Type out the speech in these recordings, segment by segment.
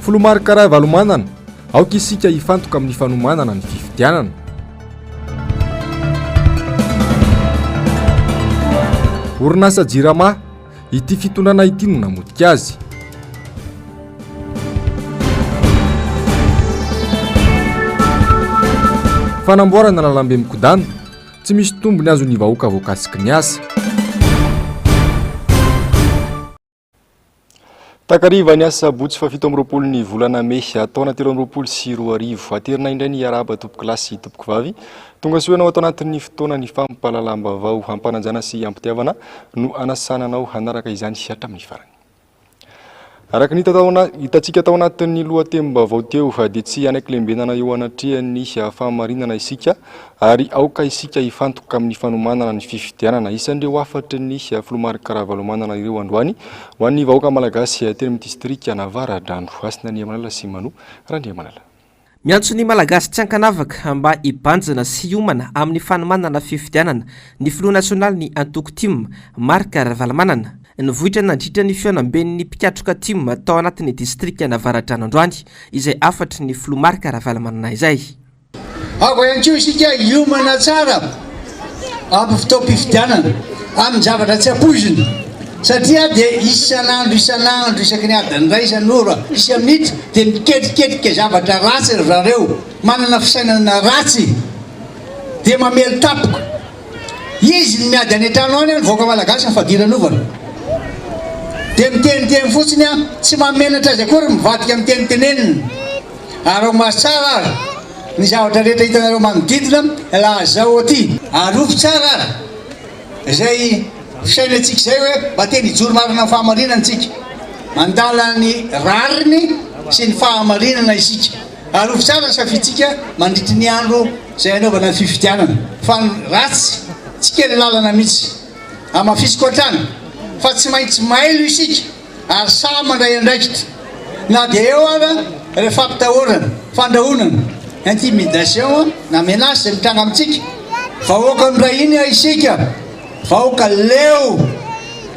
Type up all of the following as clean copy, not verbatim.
Folomary karaha valomanana aoka isika hifantoka amin'ny fanomanana ny fifidianana. Orinasa Jirama ity fitondrana ity no namodika azy. Fanamboarana lalambe mikodana tsy misy tombony azo ny vahoaka voakasiky ny asa. Takariva ny asa sabotsy fa 17 ny volana May taona 2024 aterina indray ny araba tompoko lahy sy tompoko vavy tonga soanao atao anatin'ny fotoana ny fampalalambavao hampananjana sy ampitiavana no anasananao hanaraka izany hatramin'ny farany. Araka ny hitantsika tao anatin'ny lohatenim-baovao teo dia tsy anaklembenana eo anatrehany fahamarinana isika ary aoka isika hifantoka amin'ny fanomanana ny fifidianana isan'ireo afatry ny Folomary karaha valomanana ireo androany ho an'ny vahoaka malagasy teny amin'ny distrika Navaradrano. Asinandriamanala sy Mano Randriamanala. Miantso ny malagasy tsy ankanavaka mba hibanjana sy hiomana amin'ny fanomanana fifidianana ny filoha nasionaly ny Antoko Tim Marc Ravalomanana nivohitra nandritra ny fianamben'ny mpikatroka Tim tao anatin'ny distrika Navaradrano androany izay afatry ny filoha Marc Ravalomanana izay. Ako ihany koa isika hiomana tsara amin'ny fotoam-pifidianana amin'ny zavatra tsy ampoizina satria dia isan'andro isaky ny adiny iray isan'ora isa minitra dia miketriketrika zavatra ratsy zareo manana fisainana ratsy dia mamely tapoka izy ny miady any an-trano any voaka malagasy ny fadiranovana dia miteniteny fotsiny tsy mamenatra azy akory mivadika mitenitenenina ary ao mahatsara ary ny zavatra rehetra hitanareo manodidina laha zao aty arovy tsara ary izay fisaina antsika izay hoe mba teny hijoro marina ny fahamarinana antsika mandala ny rariny sy ny fahamarinana isika arovy tsara ny safitsika mandritry ny andro izay anaovana ny fifidianana fa ratsy tsy kely lalana mihitsy amafisiko an-trano fa tsy maintsy mailo isika ary samy mandray andraikitra na dia eo ara rehefa ampitahorana fandrahonana intimidation na menace zay mitranga amintsika vahoaka ndray iny isika vahoaka leo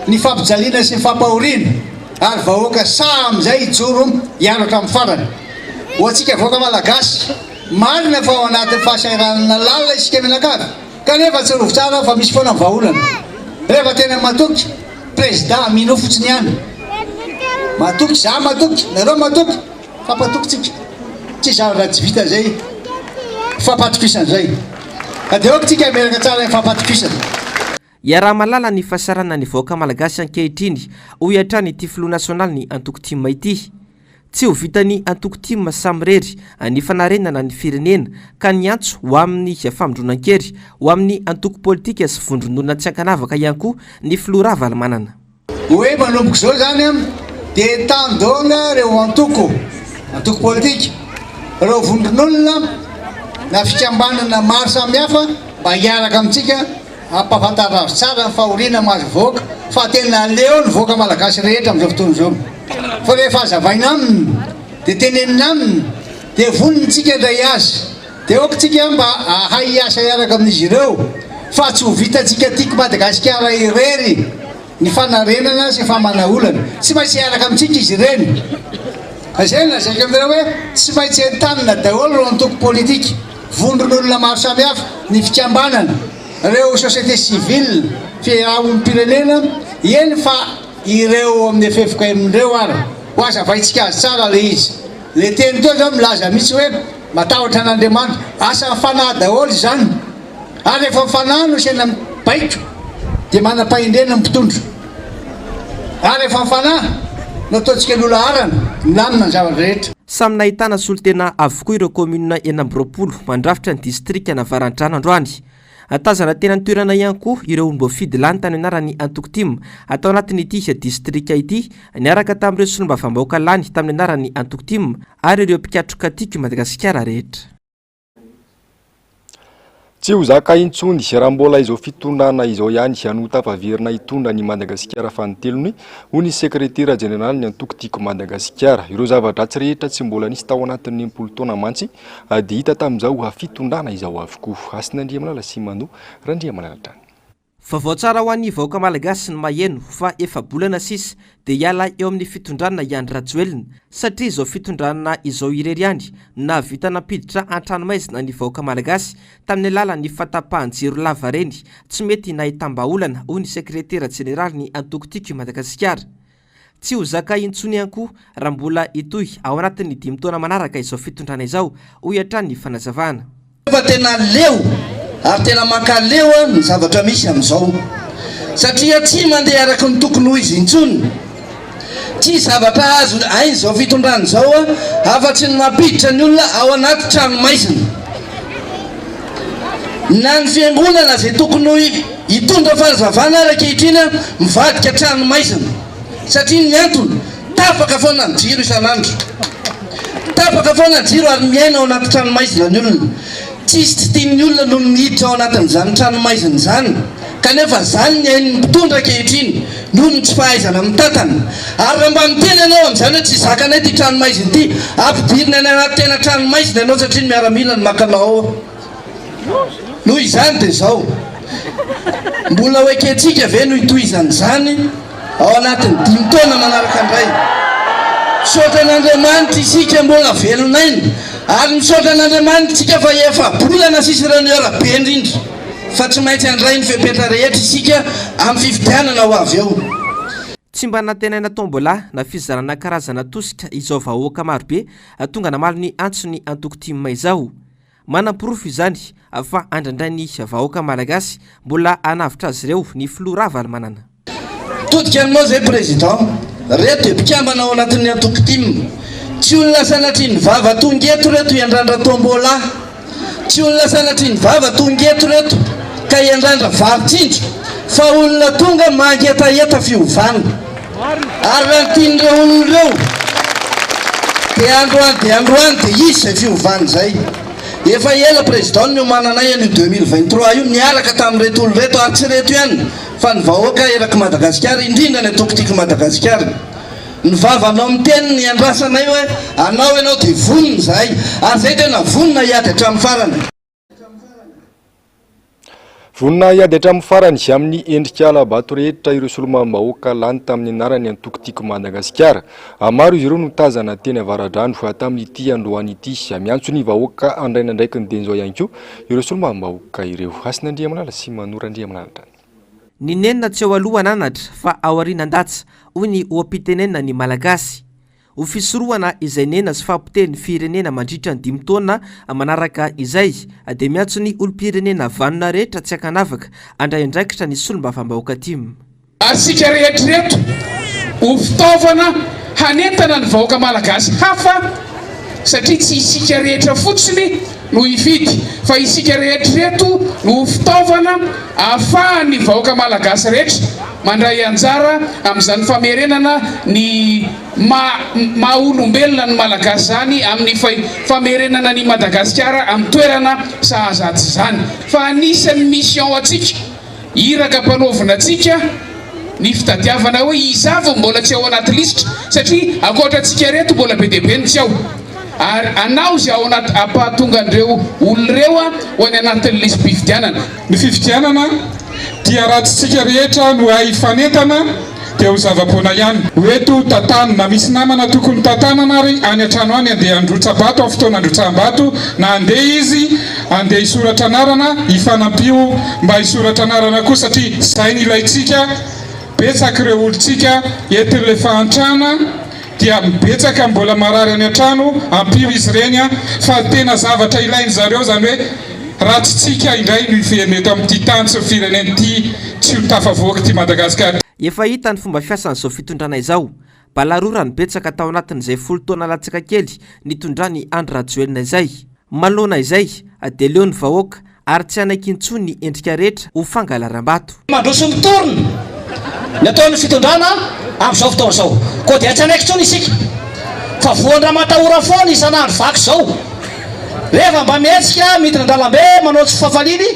ny fampijaliana sy ny fampahoriana ary vahoaka samy zay hijoro hianatra amin'ny farany ho antsika vahoaka malagasy marina fa ao anatin'ny fahasairanana lalina isika mianakavy kanefa tsy rovo tsara fa misy foana vaholana rehefa tena matoky président mino fotsiny ihany matoky za matoky nareo matoky fampatokytsika tsy zavatra tsy vita zay fampatokisana zay dia eo tsika miaraka tsara ny fampatokisana. Iaraha malala ny fasarana ny vahoaka malagasy ankehitriny ho hiatrany ity filoha nasionaly ny Antoko Tim ity. Tsy ho vitany Antoko Tim samirery ny fanarenana ny firenena ka niantso ho amin'ny famondronan-kery ho amin'ny antoko politika sy vondronona tsy ankanavaka ihany koa ny filoha Ravalomanana. Hoe manomboko zao zany dia tandonga reo antoko politika reo vondronolona na fikambanana maro samihafa mba hiaraka amintsika ampafantara azy tsara ny fahoriana mahazo voaka fa tena leo ny voaka malagasy rehetra amin'izao fotoana izao fa rehefa azavaina aminy dia tenenina aminy dia vonintsika indray azy dia okotsika mba ahay hiasa hiaraka amin'izy ireo fa tsy ho vitantsika tiako Madagasikara irery ny fanarenana sy famanaolana tsy maintsy hiaraka amintsika izy ireny izay lazaika amin'ireo hoe tsy maintsy entanina daholo reo antoko politika vondron'olona maro samihafa ny fikambanana reo société civile fiarahamonimpirenena eny fa ireo amin'ny efefoka amindreo ary ho azavaitsika azy tsara le izy le teny teo zao milaza mihitsy hoe matahotra an'Andriamanitra asa mifanahy daholo izany ary rehefa mifanahy no sena baiko dia manam-pahendrena mpitondro ary rehefa mifanahy no ataontsika lola arana milamina ny zavatra rehetra. Samy nahitana solotena avokoa ireo komuna 20 mandrafitra ny distrika Navaradrano androany. Tazana tena nitoerana ihany koa ireo mbo fidy lany tany anaran'ny Antoko Tim atao anatin'ity distrika ity niaraka tamin'ireo solombavambahoaka lany tamin'ny anaran'ny Antoko Tim ary ireo mpikatroka tiako Madagasikara rehetra. Tsy ho zaka intsony raha mbola izao fitondrana izao ihany no tafaverina hitondra ny Madagasikara fanotelony ho ny sekretera jeneraly ny Antoko Tiako Madagasikara. Ireo zava-dratsy rehetra tsy mbola nisy tao anatin'ny 10 taona mantsy dia hita tamin'izao fitondrana izao avokoa. Asin'Andriamanala sy Mano Randriamanala. Vaovao tsara ho an'ny vahoaka malagasy ny maheno fa efa bolana sisa dia hiala eo amin'ny fitondrana Iany Rajoelina satria izao fitondrana izao irery ihany na vita nampiditra an-tranomaizina ny vahoaka malagasy tamin'ny alalan'ny fatapahan-jiro lava reny tsy mety nahitam-baolana hoy ny sekretera jeneraly ny Antoko-Tiko i Madagasikara. Tsy ho zaka intsony ihany koa raha mbola itoy ao anatin'ny 5 taona manaraka izao fitondrana izao ho hiatran'ny fanazavana. Fa tena leo ary tena makaleo ny zavatra misy amin'izao satria tsy mandeha araka ny tokony ho izy intsony, tsy zavatra azo ainy izao fitondrana izao afa-tsy ny mampiditra ny olona ao anaty tranomaizina na ny fiangonana izay tokony ho hitondra fanazavana ankehitriny mivadika tranomaizina satria ny antony tapaka foana ny jiro isan'andro, tapaka foana ny jiro ary miaina ao anaty tranomaizina ny olona. Tsisy tsy tian'ny olona no miditra ao anatin'izany tranomaizina izany kanefa zany ny hainy mpitondra ankehitriny noho ny tsy fahaizana mitantana. Ary raha mba miteny ianao amin'izany hoe tsy zakanay ty tranomaizina ity, ampidirina any anaty tena tranomaizina ianao satria ny miaramila ny makanao noho izany dia izao mbola ho ekentsika ve no hitohizany izany ao anatin'ny 5 taona manaraka indray. Misaotra an'Andriamanitra isika mbola velonainy ary misaotra an'Andriamanitra isika fa efa bolana sisy rano arabe indrindra fa tsy maintsy handray ny fepetra rehetra isika amin'ny fifidianana ho avy eo. Tsy mba natenaina tombola na fizarana karazana tosika izao vahoaka marobe tonga namalo ny antsony Antoko-Timo izao. Manam-porofo izany fa andrandray ny vahoaka malagasy mbola anavitra azy ireo ny filoha rava manana. Todika aminao zay président reto mpikambana ao anatin'ny Antoko-Timo, tsy olona sanatry ny vava tongeto reto hiandrandra tombola, tsy olona sanatry ny vava tongeto reto ka hiandrandra varitsindro fa olona tonga mangetaheta fiovana. Ary raha tian'ireo olona ireo dia androany dia izy izay fiovana zay. Efa ela président miomananay an'io 2023 io niaraka tamin'ireto olo reto ary tsy reto ihany fa ny vahoaka eraky Madagasikara indrindra ny Antoko-Tiko Madagasikara. Ny vavanao miteny ny andrasanay hoe anao ianao dia vonona zahay ary zay tena vonona hiady hatramin'ny farany. Vonina hiady hatramin'ny farany izy amin'ny endrika alabato rehetra ireo solombam-bahoaka lany tamin'ny anarany Antoko-Tiko Madagasikara. Maro izy ireo no tazana teny avaradrano tamin'ity androany ity miantso ny vahoaka andraina ndraiky ny denjao ihany koa ireo solombam-bahoaka ireo. Asin'Andria Malala sy Manorandria Malala. Ny nenina tsy ao aloha ananatra fa ao aorinan-datsa hoy ny oam-pitenenina ny malagasy. Ho fisorohana izay nena sy fampiteny firenena mandritra ny 5 taona manaraka izay dia miantso ny olom-pirenena vanona rehetra tsy akanavaka andray andraikitra ny solombam-bahoaka Timo. Asika rehetrareto ho fitaovana hanentana ny vahoaka malagasy hafa satria tsy isika rehetra fotsiny no hividy fa isika rehetrareto no fitaovana ahafahan'ny vahoaka malagasy rehetra mandray anjara amin'izany famerenana ny maha-olombelona ny malagasy zany amin'ny famerenana ny Madagasikara amin'ny toerana sahazatsy zany. Fa anisan'ny mission atsika iraka mpanaovina atsika ny fitadiavana hoe izavo mbola tsy ao anaty lisitra satria ankoatra atsika reto mbola be dia be ny tsy ao ary anao zay ao anaty ampahatonga an'ireo olon'ireo ho any anatin'ny lisy fifidianana. Ny fifidianana dia ratsitsika rehetra no hifanentana dia ho zava-poana ihany. Hoeto tantana na misy namana tokony tantanana ary any an-trano any andeha androtsabato amin'ny fotoana androtsambato na andeha izy andeha hisoratra anarana hifanampio mba hisoratra anarana koa satria izay ny ilaitsika betsaka ireo olontsika entin'ilay fahantrana dia mibetsaka mbola marary any an-trano ampio izy ireny fa tena zavatra ilainy zareo zany hoe ratsitsika indray no ifeneto amin'ity tany sy firenena ity tsy ho tafavoaka ty Madagasikara. Efa hita ny fomba fiasan'izao fitondrana izao. Balarora ny betsaka tao anatin'izay 10 taona latsaka kely nitondrany Andry Rajoelina izay. Malona izay dia leo ny vahoaka ary tsy anaiky intsony ny endrika rehetra ho fangalaram-bato. Mandroso mitorona ny ataon'ny fitondrana amin'izao fotoana izao koa dia tsy anaiky intsony isika fa voandra matahora foana isan'andro vaky izao. Rehefa mba mihetsika midina an-dalambe manao tsy fafaliny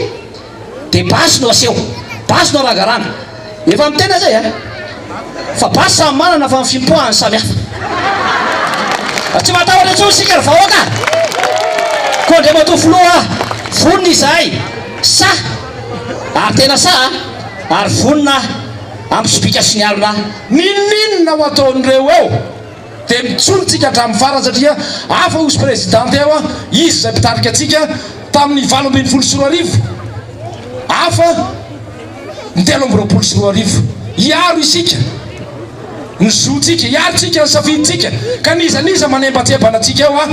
dia basy no aseho, basy no ragarana. Efa mitena zay fa basy samy manana fa mifimpoahany samihafa. Tsy matahotra intsony isika ry vahoaka koa ndray matofoloha vonona izahay sa ary tena sa ary vonina ampysipika sy ny alina ninninona ho ataon'ireo eo dia mitsolotsika hatramin'ny farany satria afa osy présidente eo a izy izay mpitarika atsika tamin'ny 2024 afa ny 2024 iaro isika ny zotsika iarotsika ny safiditsika ka nizaniza manembatsebana atsika eo a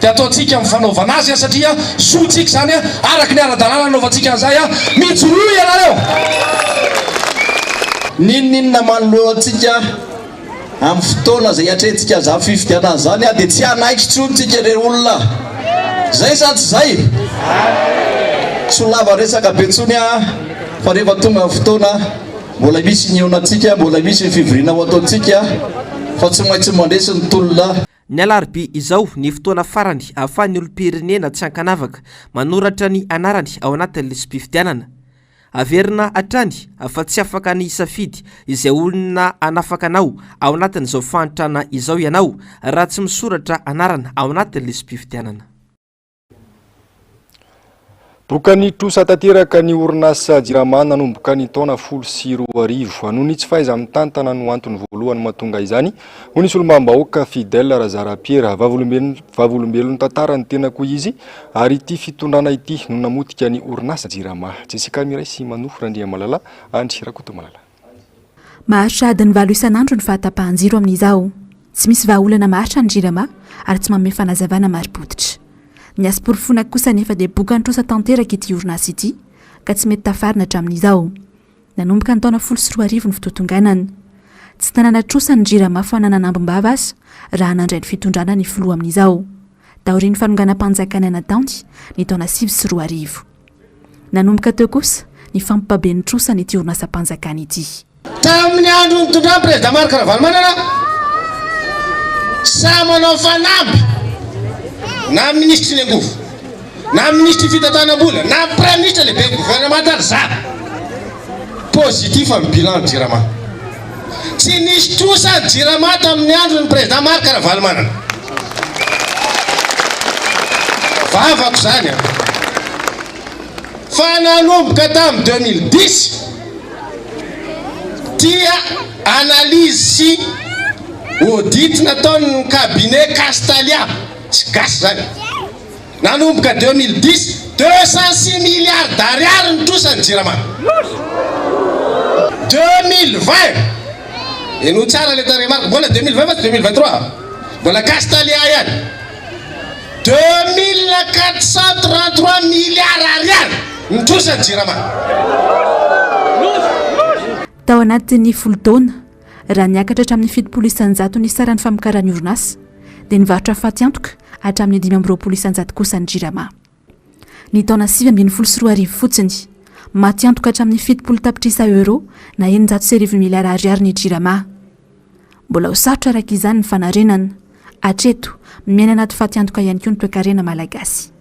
dia ataotsika mifanaovana azy a satria zotsika zany a araky ny ara-dalàna anaovantsika an'izay a mijoroa ianareo ninninona manoloa atsika amin'ny fotoana zay atrentsika za fifidianana zany a dia tsy anaiky tsontsika re olona zay sa tsy zay solava resaka be ntsony a fa rehefa tonga amin'ny fotoana mbola misy ny eonatsika mbola misy ny fivirina ho ataontsika fa tsy maintsy mandresy ny tolona ny alarobia izao ny fotoana farany ahafahan'ny olom-pirenena tsy ankanavaka manoratra ny anarany ao anatin'ny lisam-pifidianana averina hatrany fa tsy afaka ny safidy izay olona anafaka anao ao anatin'izao fantrana izao ianao raha tsy misoratra anarana ao anatin'ny lisam-pifidianana. Boka ny trosa tanteraka ny orinasa Jirama nanomboka ny taona 2024 noho ny tsy fahaiza amin'ny tantana no antony voalohany mahatonga izany ho nisy olom-bahoaka Fidèle Razarapiera vavolombelon'ny tantara ny tena koa izy ary ity fitondrana ity no namotika ny orinasa Jirama. Jessica Miray sy Manofo Randriamalala Andry Rakotomalala. Maharitra adiny 7 isan'andro ny fahatapahan-jiro amin'izao. Tsy misy vahaolana maharitra ny Jirama ary tsy manome fanazavana mari-potitra. Ny asom-porofona kosa nefa dia boka nitrosa tanteraka ity orinasa ity ka tsy mety tafarina hatramin'izao. Nanomboka ny taona 2024 ny fitotonganany. Tsy tanàna trosa ny Jirama fa nananambom-bava azy raha nandray ny fitondrana ny filoha amin'izao. Taorian'ny fanonganam-panjakana nataony ny taona 2024. Nanomboka teo kosa ny fampipaben'ny trosa n'ity orinasa-panjakana ity. Tamin'ny andro nitondran'ny président Marc Ravalomanana sa manao fanamby na ministre ny angovo na ministre fitantanam-bola na prime ministre lehibe gouvernement ary za positif amin'ny bilan ny Jirama tsy nisy trosa ny Jirama tamin'ny andro ny président Marc Ravalomanana vavako zany a fa nanomboka tamin'ny 2010 tia analyse sy audit nataon'ny cabinet Castalia tsy gasy zany nanomboka 2010 206 milliards d'ariary ny trosa ny Jirama 2020 eno tsara le taremarka mbola 2020 fa 2023 mbola Castalia ihany 2433 milliards ariary ny trosa ny Jirama. Tao anatin'ny folo taona raha niakatra hatramin'ny 700 ny saran'ny famokarany orinasa dia nivarotra faty antoka hatramin'ny 520 kosa ny Jirama. Ny taona 2024 fotsiny maty antoka hatramin'ny 70 tapitrisa euro na 900 miliara ariary ny Jirama. Mbola ho sarotra araka izany ny fanarenana hatreto miaina anaty faty antoka ihany koa ny toe-karena malagasy.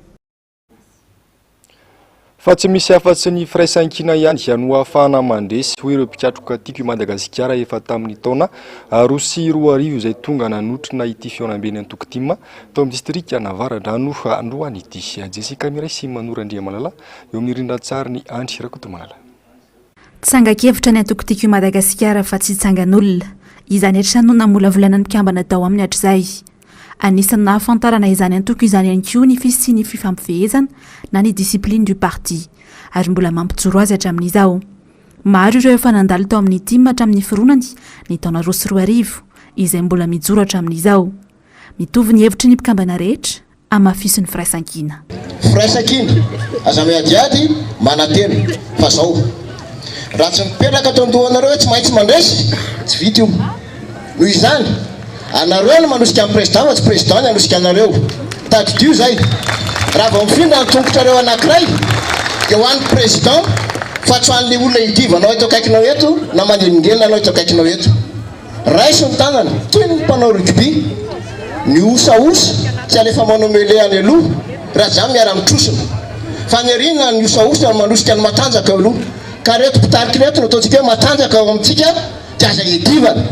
Fa tsy misy afa-tsy ny firaisan-kina ihany no ahafahana mandresy ho ireo mpikatroka tiako i Madagasikara efa tamin'ny taona 2024 izay tonga nanotrina ity fiaonam-beny Antokotima tao amin'ny distrika Navaradrano Androany ity. Jessica Miray sy Manofo Randriamalala eo amin'ny rindran-tsary ny Andry Rakotomalala. Tsangakevitra ny Antokotika i Madagasikara fa tsy tsangan'olona izany hatrany namolavolana ny mpikambana tao amin'ny hatr'izay. Anisan'ny nahafantarana izany antoko izany ihany koa ny fisiany fifampifehezana na ny discipline du parti ary mbola mampijoro azy hatramin'izao. Maro ireo efa nandalo tao amin'ny tim hatramin'ny fironany ny taona 2024 izay mbola mijoro hatramin'izao. Mitovy ny hevitry ny mpikambana rehetra amafisy ny firaisan-kina. Firaisan-kina aza adiady manatena fa zao raha tsy mipetraka tao andohanareo tsy maintsy mandresy tsy vita io noho izany anareo no manosika amin'ny président fa tsy président ny anosika anareo tadidio zay raha vao mifindra ny tongotrareo anankiray dia ho an'ny président fa tsy hoan'le olona idivanao eto akaikinao eto na manenongelina anao eto akaikinao eto raiso ny tanana toy ny mpanao rugby ny osaosa tsy alefa manomele any aloha raha zany miara mitrosina fa ny arina ny osaosa no manosika ny matanjaka eo aloha ka reto mpitariky reto no ataontsika hoe matanjaka ao amintsika dia aza idivana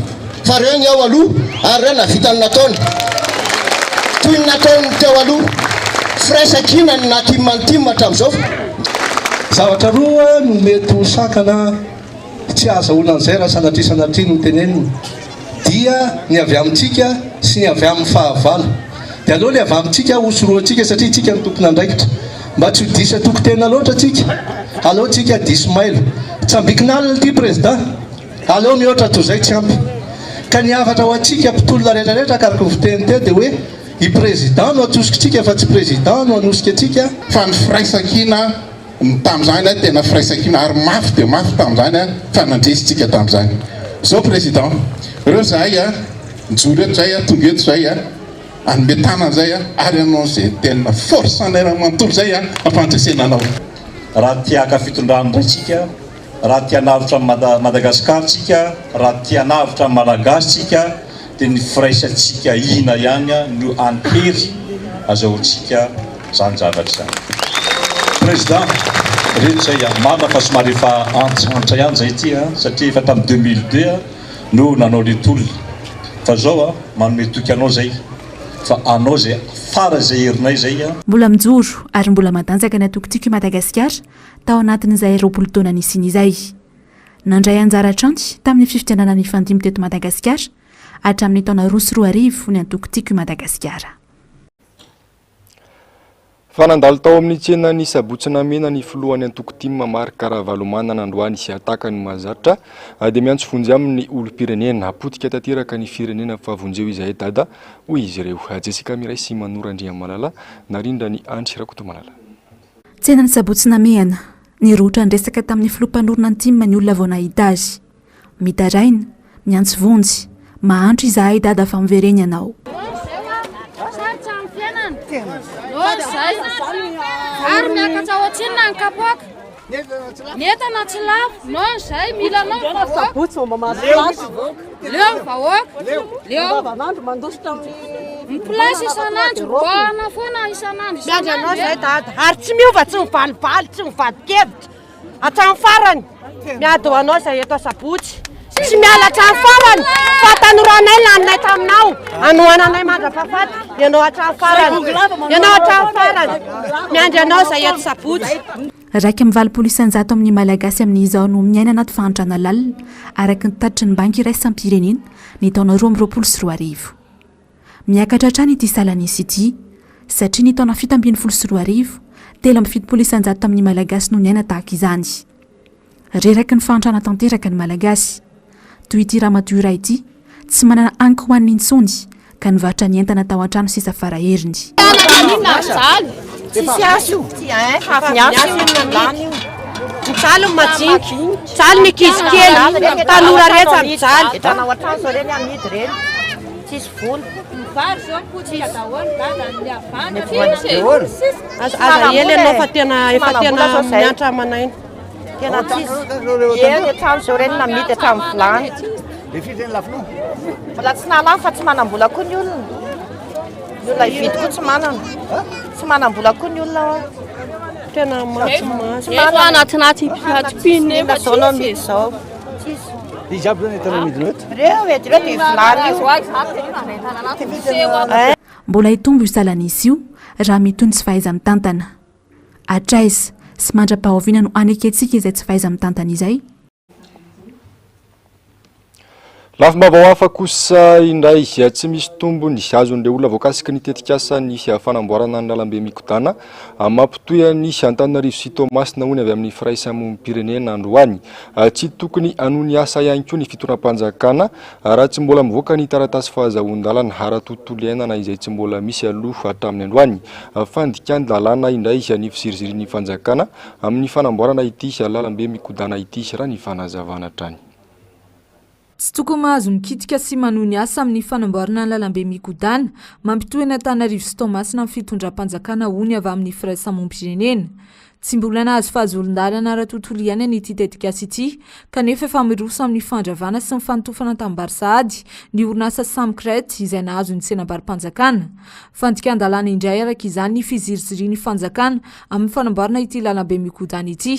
fa reo ny ao aloha ary reo navitany nataony toy ny nataony teo aloha firaisan-kina ny natimma hatramin'izao zavatra roa no mety ho sakana tsy aza olona an'izay raha sanatria no teneniny dia ny avy amintsika sy ny avy amin'ny fahavalo dia aloha ny avy amintsika osoroantsika satria tsika ny tompona andraikitra mba tsy ho disa tokotena loatra tsika aleo tsika diso mailo tsy ambikinalina ity président aleo mihoatra toy izay tsy ampy ka ny afatra ho antsika mpitolona rehetrarehetra akaraka nyfiteny teo dia hoe i président no atosikotsika fa tsy président no anosika atsika fa ny firaisankina tamin'izany a tena firaisankina ary mafy dia mafy tamin'izany a fa nandresitsika tamin'izany zao président ireo zahay a nijoro eto zay a tonga eto zay a anome tanana zay a ary anao zay tena force anera manontolo zay a ampandresena anao raha tiaka fitondranoraitsika raha tianavitra Madagasikara tsika raha tianavitra Malagasitsika dia ny firaisantsika ina ihany no antery azahoantsika zany zavatra zany président rehetra zay marina fa somary efa antsantra ihany zay ty satria efa tamin'ny 2002 no nanao le tolona fa zao manome toky anao zay fa anao zay fara zay herinay zay mbola mijoro ary mbola matanjaka ny atokotsika i Madagasikara tao anatin'izay 20 taona nisiny izay nandray anjara tranty tamin'ny fifidianana ny fandimy teto Madagasikara hatramin'ny taona 2024 ny atokotsika i Madagasikara. Fanandalo tao amin'ny tsena ny sabotsina mena ny filohan'ny antokotima Marc Ravalomanana nandroany sy ataka ny mahazatra dia miantso vonjy amin'ny olom-pirenena apotika tanteraka ny firenena fa vonjeo izay dada hoy izy ireo Jessica Miray sy Manorandria Malala narindra ny Andry Rakotomalala. Tsena ny sabotsina mena ny rotra ndresaka tamin'ny filompanorona antima ny olona vao nahita azy mitaraina miantso vonjy mahandro izahay dada fa mivereny ianao. Ary miakatra ohatsinna ny kapoaka netana tsy lafo noho izay mila nao leo vahoaka leo miplace isanandro roana foana isanandro miandry anao zay dada ary tsy miova tsy mivalivaly tsy mivadikevitra hatramin'ny farany miady ho anao zay eto sabotsy tsy miala hatramin'ny farany fa tanoranay laninay taminao anohananay mandrapahafaty ianao hatramin'ny farany ianao hatramin'ny farany miandry anao zay eto sabotsy. Raika amin'ny valopolo-isanjato amin'ny malagasy amin'izao no miaina anaty fahantrana lalina araka ny tatitry ny banky iray isam-pirenena ny taona 2024. Miakatra hatrany ity salan'isy ity satria ny taona 724 telo amby 70% amin'ny malagasy no miaina tahaka izany. Reraky ny fahantrana tanteraka ny malagasy toy ity ramatoa iray ity tsy manana anky ho an'ny intsony ka nivarotra ny entana tao an-trano sisa faraheriny. Tsisy aso mijaly majinika jaly mikizy kely tanora rehetra mijaly tanao an-trano zao reny amidy reny tsisy vola aza ely anao fa tena miantra amanainy tena tsisy eny atrano zao reny namidy hatramin'ny vilany mbola tsy nalany fa tsy manam-bola koa ny olona ny olona ividy koa tsy manam-bola koa ny olona tena tsy anaty pine zao no amidy zao reo edy reo dia vilany mbola hitombo io salan'isy io raha mitony tsy fahaiza mitantana atraiza sy mandra-pahaviana no aneketsika izay tsy fahaiza mitantana izay. Lafim-baovao hafa kosa indray tsy misy tombony azon'ireo olona voakasika ny tetikasa ny fanamboarana ny lalambe mikodana mampitoy ny Antananarivo sy Toamasina hony avy amin'ny firaisamonim-pirenena androany tsy tokony hanony asa ihany koa ny fitondram-panjakana raha tsy mbola mivoaka ny taratasy fahazahoan-dalana ara-tontolo iainana izay tsy mbola misy aloha hatramin'ny androany fandikany lalàna indray ny fisiriziriny fanjakana amin'ny fanamboarana ity lalambe mikodana ity raha ny fanazavana hatrany. Tsy tokony mahazo mikitika sy manony asa amin'ny fanamboarana ny lalambe mikodana mampitohy ny Antananarivo sy Toamasina amin'ny fitondram-panjakana hony avy amin'ny firaisamonim-pirenena. Tsy mbola nahazo fahazolon-dalana ara-tontolo iainana ity tetikasa ity kanefa efa miroso amin'ny fandravana sy ny fanotofana tamin'ny Barsady ny orinasa Samkret izay nahazo ny tsenam-barim-panjakana. Fandikan-dalàna indray araka izany ny fiziriziriny fanjakana amin'ny fanamboarana ity lalambe mikodana ity.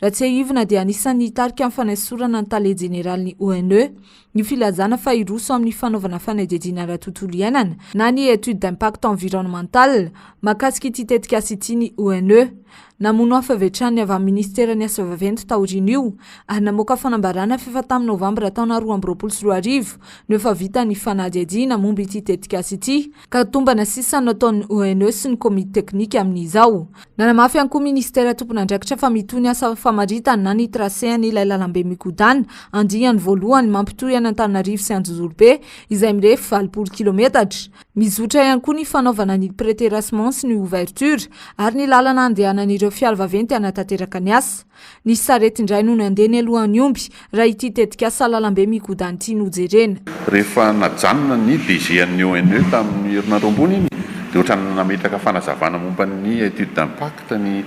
raha tsy haivina dia anisan'ny tarika amin'ny fanaisorana ny tale jeneraly ny ONE ny filazana fa iroso amin'ny fanaovana fanadihadiana ara-tontolo iainana na ny étude d'impact environnemental mahakasika ity tetikasa ity ny ONE. Namono hafavetrany avy amin'ny ministera ny asa vaventy taoriny io ary namoaka fanambarana fefa tamin'ny novambra taona 2024 no efa vita ny fanadihadiana momba ity tetikasa ity ka tombana sisa nataon'ny ONE sy ny komite teknika amin'izao. Nanamafy ihany koa ministera tompona andraikitra fa mitony asa famaritana na ny tracéany ilay lalambe mikodana andihany voalohany mampitohy Antananarivo sy Anjozorobe izay mirefy 20 kilometatra. Mizotra ihany koa ny fanaovana ny préterrassement sy ny ouverture ary ny lalana andehanan'ireo fiara vaventy anatanteraka ny asa. Ny sarety indray no nandeha ny alohan'ny omby raha ity tetikasa lalambe mikodana ity no jerena. Rehefa najanona ny DG an'ny ONE tamin'ny herinandro ambony iny dia ohatrany nametraka fanazavana momba ny étude d'impact ny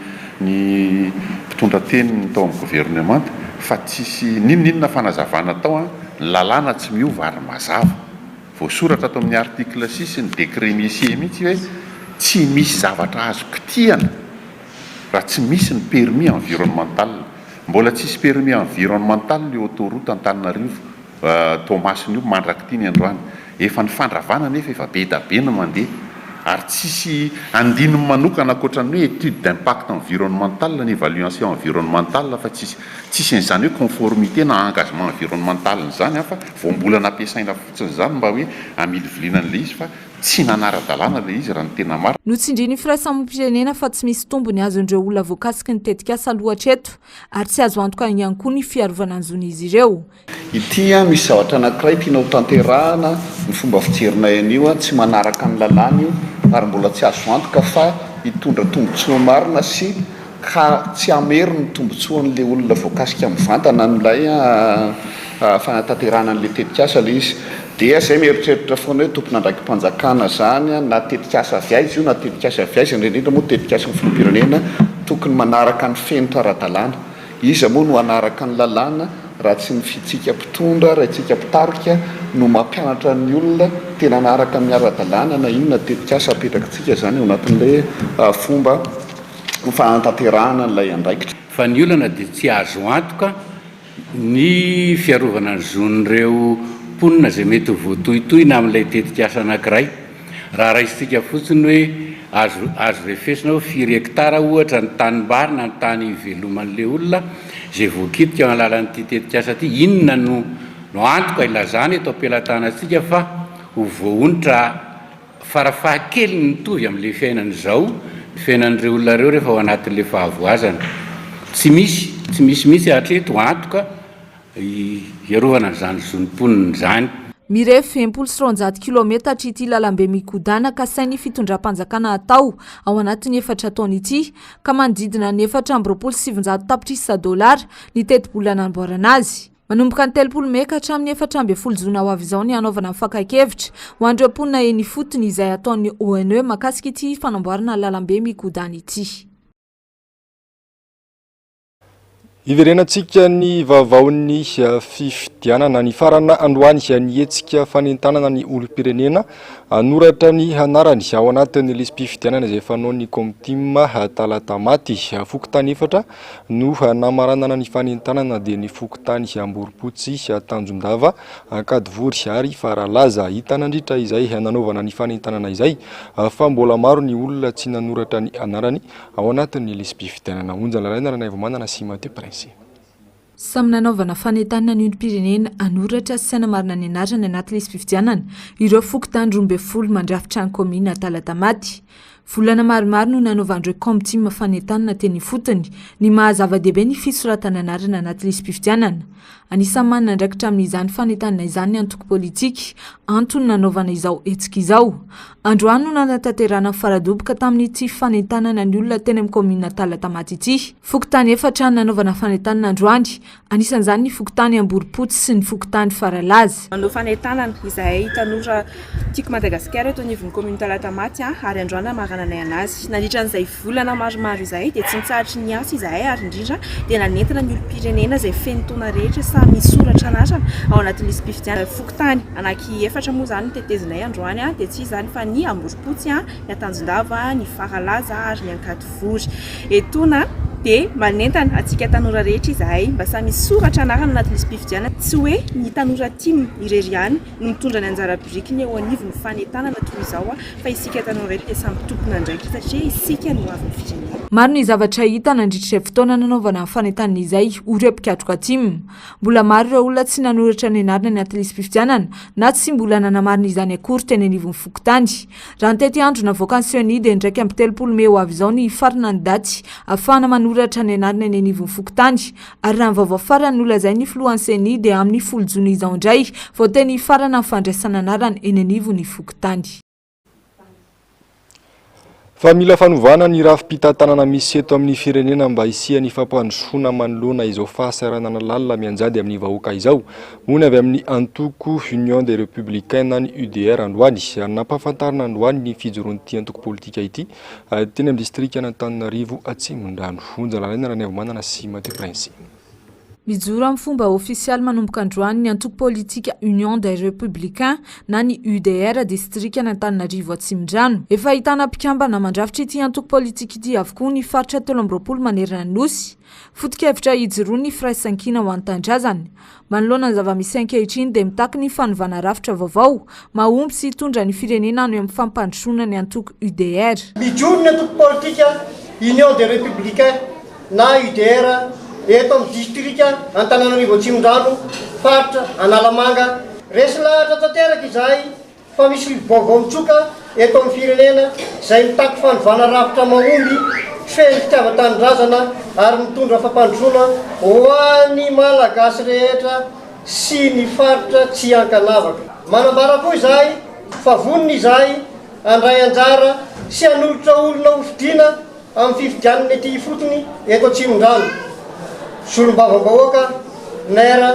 mpitondra teniny tao amin'ny gouvernement fa tsisy ninona fanazavana tao lalàna tsy miova ary mazava. Voasoratra atao amin'ny article 6 ny décret misy mihitsy hoe tsy misy zavatra azo kitihana raha tsy misy ny permis environnemental. Mbola tsisy permis environnemental ny autoroute Antananarivo Tomasiny io mandraky ny androany. Efa ny fandravana nefa efa be da be no mandeha ary tsisy andino manokana ankoatran'ny hoe étude d'impact environnemental ny évaluation environnementale fa tsisy n'izany hoe conformité na engagement environnemental zany fa voambolana ampiasaina fotsiny zany mba hoe amilivilinan'le izy fa tsy nanara-dalàna le izy raha ny tena marina. Notsindriny firaisamoam-pirenena fa tsy misy tombony azon'ireo olona voakasiky ny tetikasa lohatreto ary tsy azo antoka ihany koa ny fiarovana anzon'izy ireo. Ity misy zavatra anankiray tianao tanterahana ny fomba fijerina an'io tsy manaraka ny lalàna io ary mbola tsy azo antoka fa hitondra tombotsoa marina sy ka tsy amery ny tombotsoan'le olona voakasika mivantana n'ilay fanatanterahana an'le tetikasa le izy. Dia zay mieritreritra foana hoe tompona andrakim-panjakana zany na tetikasa viaizy io na tetikasa viaizy indrindra moa tetikasa ny filoham-pirenena tokony manaraka ny fenitra ara-dalàna. Iza moa no anaraka ny lalàna raha tsy ny fitsika mpitondra raha itsika mpitarika no mampianatra ny olona tena anaraka ny ara-dalàna na inona tetikasa apetrakitsika zany ao anatin'le fomba fanatanterahana n'ilay andraikitra. Fa ny olana dia tsy azo antoka ny fiarovana ny zon'ireo mponina zay mety voatohitohina amin'ilay tetikasa anankiray. Raha raisitsika fotsiny hoe azo refesina hoe 4 hektara ohatra ny tanimbary na ny tany iveloman'le olona zay voakitika amin'ny alalan'ity tetikasa ity, inona no antoka ilazany eto ampelantanantsika fa ho voahonitra farafahakely ny mitovy amin'le fiainan'izao ny fiainan'ireo olona reo rehefa ao anatin'le fahavoazana. Tsy misy hatreto antoka iarovana n'izany zonimponina zany. Mirefy 20 kilometatra ity lalambe mikodana ka sainy fitondram-panjakana atao ao anatin'ny 4 taona ity ka manodidina ny 4,700 tapitrisa $, ny teti-bola nanamboarana azy. Manomboka ny 3 Mey ka hatramin'ny 14 Jona ho avy izao ny anaovana mifakakevitra ho an'ireo mponina eny fotony izay ataon'ny ONE mahakasika ity fanamboarana lalambe mikodana ity. Iverenantsika ny vaovaon'ny fifidianana ny farana androany ny hetsika fanentanana ny olom-pirenena anoratra ny anarany ao anatin'ny lisy mpifidianana izay fanaon'ny Komtima talata maty fokotany 4 no namaranana ny fanentanana dia ny fokotany Amboropotsy Tanjondava Kadivory ary Faralaza hitanandritra izay nanaovana ny fanentanana izay fa mbola maro ny olona tsy nanoratra ny anarany ao anatin'ny lisy mpifidianana. Onjana lalàna Ranaivomanana sy Mateo Prince. Samy nanaovana fanentanana ny olom-pirenena anoratra sy namarina ny anarany anaty lisy mpifidianana ireo fokotany 12 mandrafitra ny komina talata maty. Volana maromaro no nanaovan'ireo Komtima fanentanana teny fotony ny mahazava-dehibe ny fisoratana anarana anaty lisy mpifidianana. Anisan'ny manana andraikitra amin'izany fanentanana izany ny antoko politika antony nanaovana izao hetsika izao. Androany no nanatanterahana faradoboka tamin'ity fanentanana ny olona teny amin'ny komina talata maty ity. Fokotany 4 nanaovana fanentanana androany, anisan'izany ny fokotany Amboropotsy sy ny fokotany Faralaza. Manao fanentanana izay tanora tiako Madagasikara eto anivon'ny komina talata maty ary androany marana nay anazy. Nandritra an'izay volana maromaro izay dia tsy nitsaritry ny asa izahay ary indrindra dia nanentana ny olom-pirenena izay feno taona rehetra sa misoratra anarana ao anatin'ny lisy mpifidianana. Fokotany anaky 4 moa zany tetezinay androany dia tsy izany fa ny Amboropotsy, ny Tanjondava, ny Faralaza ary ny Kadivory. Etona dia manentana atsika tanora rehetra izahay mba samy misy soratra anarana anaty lisam-pifidianana tsy hoe ny tanora tiam irery ihany no mitondra ny anjara birikiny eo anivon'ny fanentanana toy izao fa isika tanora rehetra dia samy tompona ndraiky satria isika no avy ny firenena. Maro ny zavatra hita nandritra fotoana nanaovana ny fanentanana izay orem-pikatroka atim. Mbola maro ireo olona tsy nanoratra ny anarana ny anaty lisam-pifidianana na tsy mbola nanamarina izany akory teny anivon'ny fokontany. Raha nytety andro navoaka ny Siony dia ndraiky amin'ny 30 Mey ho avy izao ny farana ny daty ahafahana manoratra ny anarana ny anivon'ny fokontany ary raha ny vaovao farany nolazainy ny filohan'ny CENI dia amin'ny 10 Jona izao indray vao teny farana ny fandraisana anarana eny anivon'ny fokontany. Fa mila fanovana ny rafi-pitantanana misy eto amin'ny firenena mba hisian'ny fampandrosoana manoloana izao fahasaranana lalina mianjady amin'ny vahoaka izao. Mony avy amin'ny antoko Union des Républicains ny UDR androany ary nampahafantarina androany ny fijoroan'ity antoko politika ity teny amin'ny distrika Antananarivo Atsimondrano. Onjalalaina Raneva Manana sy Mathieu Prince. Mijoro amin'ny fomba ofisialy manomboka androany ny antoko politika Union des Républicains na ny UDR distrika Antananarivo Atsimondrano. Efa ahitana mpikambana mandrafitra ity antoko politika ity avokoa ny faritra 12 manerana ny nosy. Foto-kevitra hijoroany firaisankina ho an'ny tanindrazana. Manoloana ny zava-misy ankehitriny dia mitaky ny fanovana rafitra vaovao mahomby sy hitondra ny firenena any amin'ny fampandrosoana ny antoko UDR. Mijoro ny antoko politika Union des Républicains na UDR eto amin'ny distrika Antananarivo Atsimondrano faritra Analamanga. Resy lahatra tanteraka izay fa misy vaovao mitsoka eto amin'ny firenena izay mitaky fanovana rafitra mahomby feno fitiavan-tanindrazana ary mitondra fampandrosoana ho an'ny malagasy rehetra sy ny faritra tsy ankanavaka. Manambara koa izay fa vonona izay andray anjara sy hanolotra olona hofidiana amin'ny fifidianana ety fotony eto Atsimondrano. Solombavam-bahoaka naira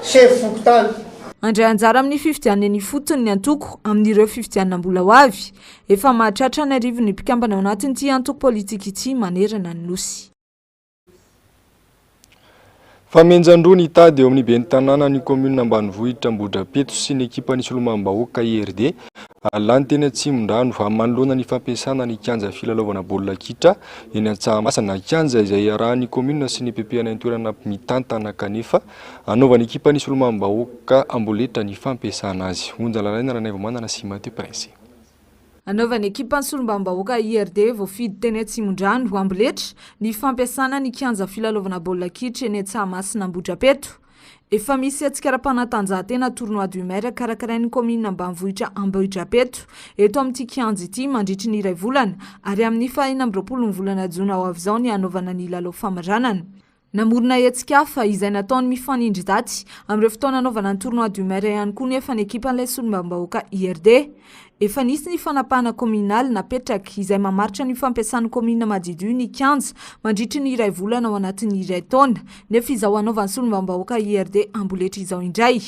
sefy fokontany. Andray anjara amin'ny fifidianana ny fotony ny antoko amin'ireo fifidianana mbola ho avy efa mahatratra ny arivon'ny mpikambana ao anatin'ity antoko politika ity manerana ny nosy. Famenjandro ny tady eo amin'ny ben'ny tanàna ny commune Ambanivohitra Ambohidrapeto sy ny ekipa ny solomam-bahoaka IRD alany teny Atsimondrano manoloana ny fampiasana ny kianja filalaovana baolina kitra eny Antsahamasina. Kianja izay arahan'ny commune sy ny PP any toerana mitantana kanefa anaovan'ny ekipa ny solomam-bahoaka Amboletra ny fampiasana azy. Onjalalaina Raneva Manana sy Mathieu Prince. Anaovan'ny ekipa ny solomam-bahoaka IRD voafidy teny Atsimondrano ho Amboletra ny fampiasana ny kianja filalaovana baolina kitra eny Antsahamasina Ambohidrapeto. Efa misy atsikara-panatanjahantena tournoi du maire karakarain'ny commune Ambanivohitra Ambohidrapeto eto amin'ity kianja ity mandritry ny iray volana ary amin'ny 24 volana Jona ho avy izao ny anaovana ny lalao famaranana. Namorona hetsika fa izay nataony mifanindry daty amin'ireo fotoana anaovana ny tournoi du maire ihany koa nefa ny ekipan'ilay solomam-bahoaka IRD. Efa nisy ny fanapahana communal napetraka izay mamaritra ny fampiasan'ny commune Madidio ny kianja mandritry ny iray volana ao anatin'ny iray taona nefa izao anaovan'ny solomam-bahoaka IRD Amboletra izao indray.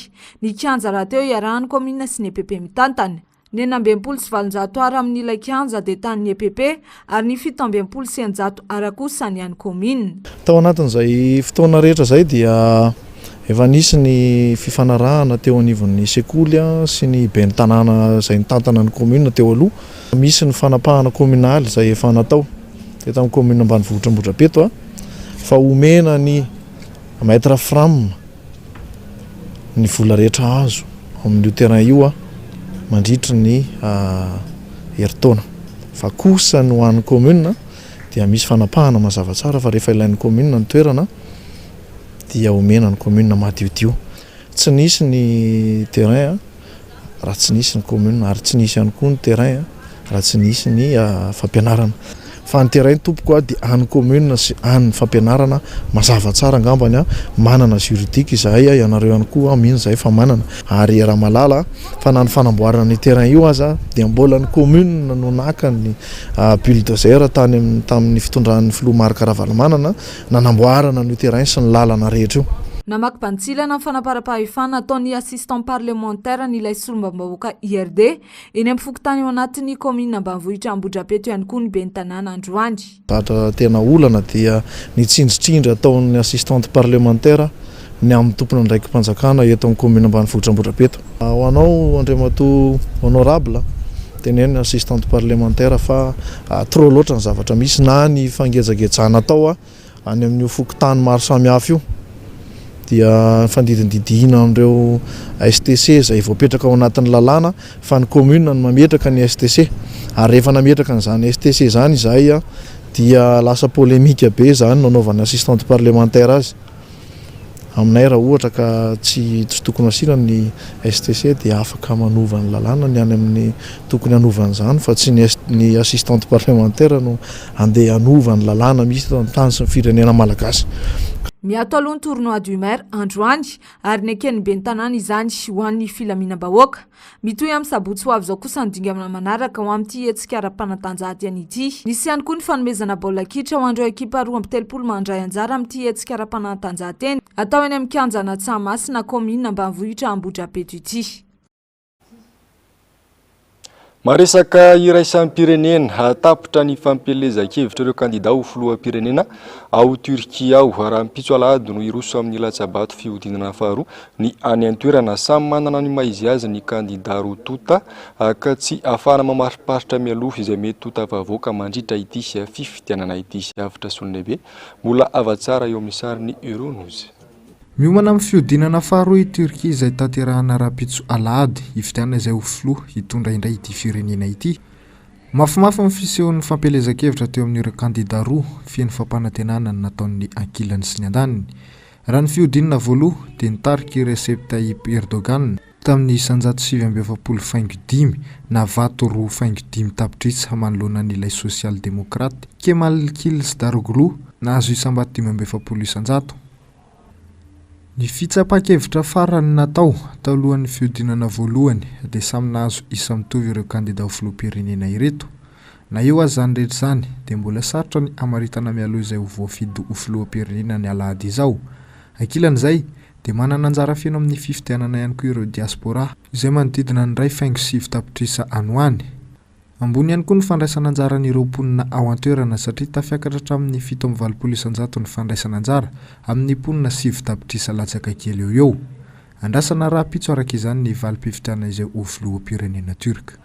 Ny kianja raha teo iarahan'ny commune sy ny EPP mitantana. Ny 970 ara amin'ilay kianja dia tanin'ny EPP ary ny 770 ara kosa ny an'ny commune. Tao anatin'izay fotoana rehetra izay dia efa nisy ny fifanarahana teo anivon'ny sekoly sy ny ben'ny tanàna izay nitantana ny commune teo aloha. Misy ny fanapahana communal izay efa natao teto amin'ny commune Ambanivohitra Ambohidrapeto fa omena ny maître Fram ny vola rehetra azo amin'io terrain io mandritra ny heritaona. Fa kosa ny ho an'ny commune dia misy fanapahana mazava tsara fa rehefa ilain'ny commune ny toerana dia omena ny commune madiodio. Tsy nisy ny terrain raha tsy nisy ny commune ary tsy nisy ihany koa ny terrain raha tsy nisy ny fampianarana. Fa ny terrain tompoko dia an'ny commune sy an'ny fampianarana mazava tsara angambany manana juridique izahay ianareo ihany koa mino izay fa manana ary raha malala fa na ny fanamboarana ny terrain io aza dia mbola ny commune no naka ny bulldozer tamin'ny fitondran'ny filoha Marc Ravalomanana nanamboarana ny terrain sy ny lalana rehetra io. Namaky-pantsilana ny fanaparam-pahefana ataon'ny assistant parlementaire n'ilay solomam-bahoaka IRD eny amin'ny fokontany ao anatin'ny commune Ambanivohitra Ambohidrapeto ihany koa ny ben'ny tanàna androany. Vatra tena olana dia ny tsindritrindry ataon'ny assistante parlementaire ny amin'ny tompona ndraiky mpanjakana eto amin'ny commune Ambanivohitra Ambohidrapeto. Ho anao Andriamatoa honorable teneny assistante parlementaire fa trop loatra ny zavatra misy na ny fangejagejana atao any amin'io fokotany maro samihafa io dia fandidindidihina amin'ireo STC izay voapetraka ao anatin'ny lalàna fa ny commune no mametraka ny STC ary rehefa nametraka an'izany STC zany izahay dia lasa polémika be zany nanaovana assistante parlementaire azy aminay raha ohatra ka tsy tokony asina ny STC dia afaka manova ny lalàna ny any amin'ny tokony hanovana izany fa tsy ny assistante parlementaire no andeha hanova ny lalàna misy eto an-tany sy ny firenena malagasy. Miato aloha ny tournoi du maire androany ary ny ekeny be ny tanàna izany ho an'ny filaminam-bahoaka. Mitohy amin'ny sabotsy ho avy izao kosa ny dingana manaraka ho amin'ity hetsika ara-panatanjahantena ity. Nisy ihany koa ny fanomezana baolina kitra ho an'ireo ekipa 12 mandray anjara amin'ity hetsika ara-panatanjahantena atao eny amin'ny kianjana Tsahamasina commune ambanivohitra Ambohidrapeto ity. Maresaka iraisampirenena hatapotra ny fampelezan-kevitra ireo kandida ho filoham-pirenena ao Turkia ao raha mpitso alahady no iroso amin'ny latsabato fihodinana faharoa ny any an-toerana samy manana ny maizy azy ny kandida roa tota ka tsy ahafahana mamariparitra mialoha izay mety tota vavoaka mandritra ity fifidianana ity avitra solon'ebe mbola avatsara eo amin'ny sariny Euronews. Miomana amin'ny fihodinana faharoa i Turkia izay tanterahana raha-pitso alahady hifidianana izay ho filoha hitondra indray ity firenena ity. Mafimafy ny fisehon'ny fampelezan-kevitra teo amin'ireo kandida roa feno fampanantenana nataon'ny ankilany sy ny andaniny. Raha ny fihodinana voaloha dia nitarika Recep Tayyip Erdogan tamin'ny 1975 na vato 2.5 tapitrisa manoloana n'ilay sosial-demokraty Kemal Kılıçdaroğlu nahazo isam-bato 570. Ny fitsapakevitra farany natao talohan'ny fihodinana voalohany dia samy nahazo isa mitovy ireo kandida ho filoham-pirenena ireto. Na eo azy zany rehetra zany dia mbola sarotra ny hamaritana mialoha izay ho voafidy ho filoham-pirenena ny alahady izao. Ankilan'izay dia manana anjara feno amin'ny fifidianana ihany koa ireo diaspora izay manodidina ny 2.7 tapitrisa anoany. Ambony ihany koa ny fandraisana anjaran'ireo mponina ao an-toerana satria tafiakatra hatramin'ny 7.7 ny fandraisana anjara amin'ny mponina 7 tapitrisa latsaka kely eo. Andrasana raha-pitso araka izany ny valim-pifidianana izay ho filoham-pirenena Turka.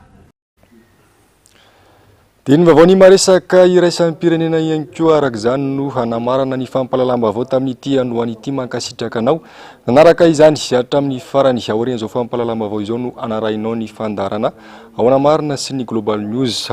Dia ny vaovao ny maresaka iraisampirenena ihany koa araka izany no hanamarana ny fampalalam-baovao tamin'ity androany ity mankasitraka anao. Nanaraka izany hatramin'ny farany aorian'izao fampalalam-baovao izao no anarahinao ny fandarana ao Anamarina sy ny Global News.